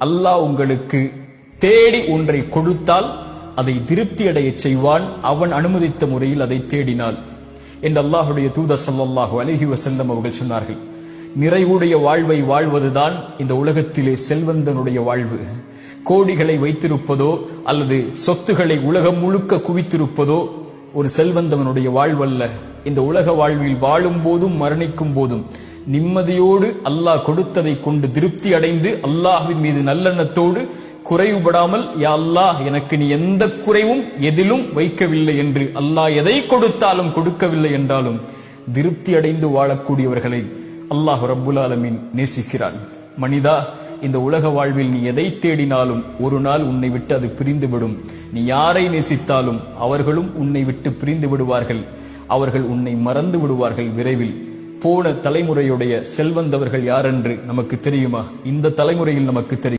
அல்லாஹ் உங்களுக்கு தேடி ஒன்றை கொடுத்தால் அதை திருப்தி அடைய செய்வான், அவன் அனுமதித்த முறையில் அதை தேடினால் என்று அல்லாஹுடைய தூதர் ஸல்லல்லாஹு அலைஹி வஸல்லம் அவர்கள் சொன்னார்கள். நிறைவுடைய வாழ்வை வாழ்வதுதான் இந்த உலகத்திலே செல்வந்தனுடைய வாழ்வு. கோடிகளை வைத்திருப்பதோ அல்லது சொத்துக்களை உலகம் முழுக்க குவித்திருப்பதோ ஒரு செல்வந்தவனுடைய வாழ்வல்ல. இந்த உலக வாழ்வில் வாழும் போதும் மரணிக்கும் போதும் நிம்மதியோடு அல்லாஹ் கொடுத்ததை கொண்டு திருப்தி அடைந்து அல்லாஹ்வின் மீது நல்லெண்ணத்தோடு குறைவுபடாமல், யா அல்லாஹ் எனக்கு நீ எந்த குறைவும் எதிலும் வைக்கவில்லை என்று, அல்லாஹ் எதை கொடுத்தாலும் கொடுக்கவில்லை என்றாலும் திருப்தி அடைந்து வாழக்கூடியவர்களை அல்லாஹ் ரப்புல் ஆலமீன் நேசிக்கிறான். மனிதா, இந்த உலக வாழ்வில் நீ எதை தேடினாலும் ஒரு நாள் உன்னை விட்டு அது பிரிந்துவிடும். நீ யாரை நேசித்தாலும் அவர்களும் உன்னை விட்டு பிரிந்து விடுவார்கள். அவர்கள் உன்னை மறந்து விடுவார்கள் விரைவில். போன தலைமுறையுடைய செல்வந்தவர்கள் யாரென்று நமக்கு தெரியுமா? இந்த தலைமுறையில் நமக்கு தெரியும்.